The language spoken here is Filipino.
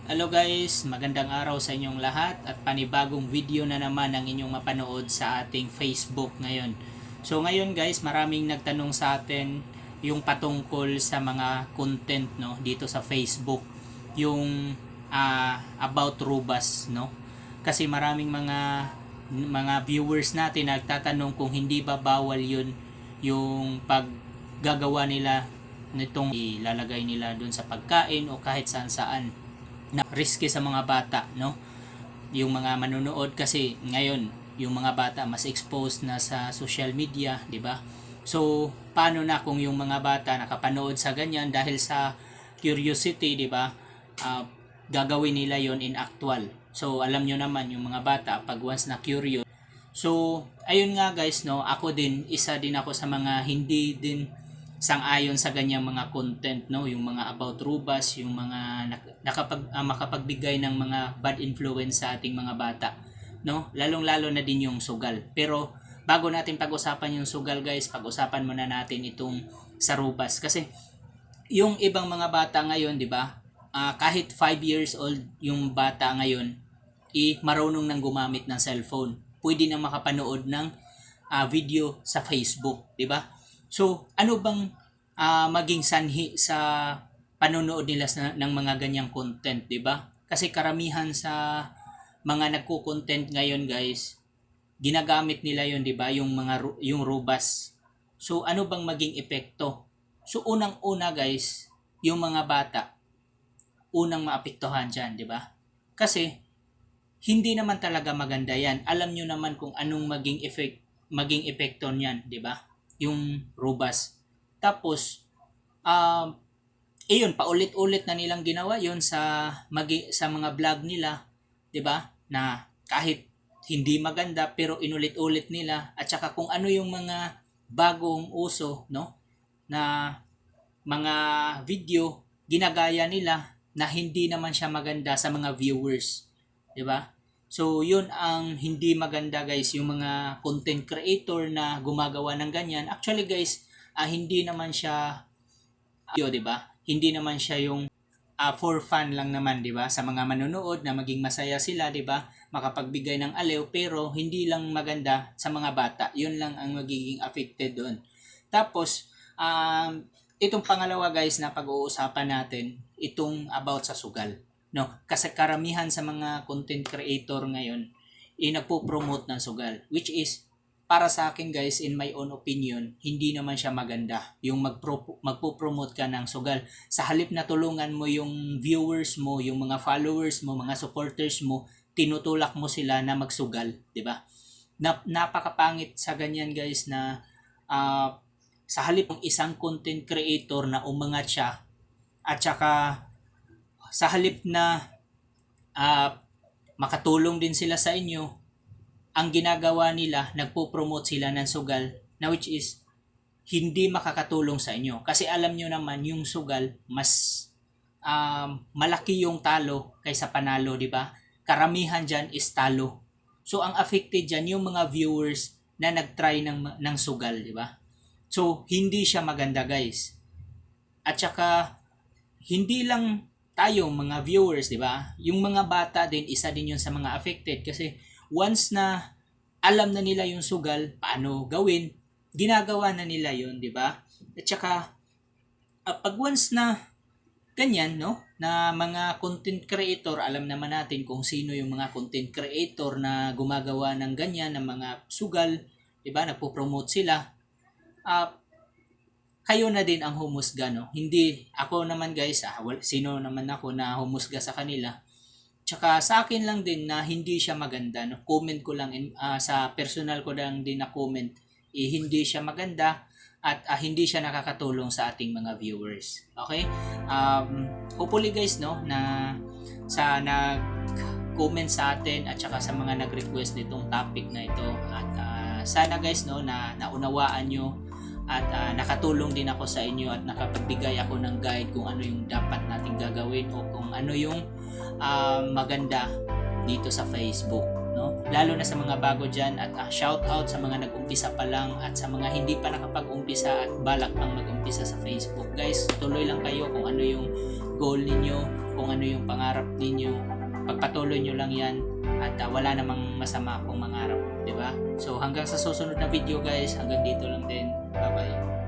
Hello guys, magandang araw sa inyong lahat at panibagong video na naman ang inyong mapanood sa ating Facebook ngayon. So ngayon guys, maraming nagtanong sa atin yung patungkol sa mga content no dito sa Facebook, yung about Rubas no. Kasi maraming mga viewers natin nagtatanong kung hindi ba bawal yun yung paggagawa nila nitong ilalagay nila dun sa pagkain o kahit saan-saan na risky sa mga bata, no? Yung mga manonood kasi ngayon, yung mga bata mas exposed na sa social media, 'di ba? So, paano na kung yung mga bata nakapanood sa ganyan dahil sa curiosity, 'di ba? Gagawin nila yon in actual. So, alam nyo naman yung mga bata pag once na curious. So, ayun nga guys, no, ako din, isa din ako sa mga hindi din sang-ayon sa ganyang mga content, no, yung mga about Rubas, yung mga makapagbigay ng mga bad influence sa ating mga bata, no, lalong-lalo na din yung sugal. Pero bago natin pag-usapan yung sugal guys, pag-usapan muna natin itong sa Rubas kasi yung ibang mga bata ngayon, 'di ba? Kahit 5 years old yung bata ngayon, marunong nang gumamit ng cellphone. Pwede nang makapanood ng video sa Facebook, 'di ba? So, ano bang maging sanhi sa panonood nila ng mga ganyang content, 'di ba? Kasi karamihan sa mga nagko-content ngayon, guys, ginagamit nila 'yon, 'di ba? Yung Rubas. So, ano bang maging epekto? So, unang-una, guys, yung mga bata unang maapektuhan diyan, 'di ba? Kasi hindi naman talaga maganda 'yan. Alam niyo naman kung anong maging epekto niyan, 'di ba? Yung Rubas. Tapos ayun, paulit-ulit na nilang ginawa 'yon sa mga vlog nila, 'di ba? Na kahit hindi maganda pero inulit-ulit nila, at saka kung ano yung mga bagong uso, no, na mga video ginagaya nila na hindi naman siya maganda sa mga viewers, 'di ba? So, yun ang hindi maganda guys, yung mga content creator na gumagawa ng ganyan. Actually guys, hindi naman siya, 'di ba? Hindi naman siya yung for fun lang naman, 'di ba? Sa mga manonood na maging masaya sila, 'di ba? Makapagbigay ng aliw, pero hindi lang maganda sa mga bata. Yun lang ang magiging affected doon. Tapos, itong pangalawa guys na pag-uusapan natin, itong about sa sugal. No, kasi karamihan sa mga content creator ngayon nagpo-promote ng sugal, which is para sa akin guys, in my own opinion, hindi naman siya maganda yung magpo-promote ka ng sugal. Sa halip na tulungan mo yung viewers mo, yung mga followers mo, mga supporters mo, tinutulak mo sila na magsugal, 'di ba? Napakapangit sa ganyan guys na sa halip ng isang content creator na umangat siya, at saka sa halip na makatulong din sila sa inyo, ang ginagawa nila, nagpo-promote sila ng sugal na which is hindi makakatulong sa inyo. Kasi alam nyo naman, yung sugal, mas malaki yung talo kaysa panalo, di ba? Karamihan dyan is talo. So, ang affected dyan, yung mga viewers na nagtry ng sugal, di ba? So, hindi siya maganda, guys. At saka, hindi lang tayo mga viewers, 'di ba? Yung mga bata din, isa din 'yun sa mga affected kasi once na alam na nila yung sugal, paano gawin, ginagawa na nila 'yun, 'di ba? At saka pag once na ganyan, no, na mga content creator, alam naman natin kung sino yung mga content creator na gumagawa ng ganyan, ng mga sugal, 'di ba? Nagpo-promote sila. Kayo na din ang humusga, no? Hindi ako naman guys, sino naman ako na humusga sa kanila. Tsaka sa akin lang din na hindi siya maganda, no? Comment ko lang sa personal ko lang din na comment, hindi siya maganda at hindi siya nakakatulong sa ating mga viewers. Okay? Hopefully guys, no, na sa nag-comment sa atin at saka sa mga nag-request nitong topic na ito, at sana guys, no, na naunawaan nyo at nakatulong din ako sa inyo at nakapagbigay ako ng guide kung ano yung dapat nating gagawin o kung ano yung maganda dito sa Facebook, no? Lalo na sa mga bago dyan, at shout out sa mga nag-umpisa pa lang at sa mga hindi pa nakapag-umpisa at balak pang mag-umpisa sa Facebook. Guys, tuloy lang kayo kung ano yung goal ninyo, kung ano yung pangarap ninyo, pagpatuloy nyo lang yan at wala namang masama kung mangarap, di ba? So hanggang sa susunod na video guys, hanggang dito lang din. Bye bye.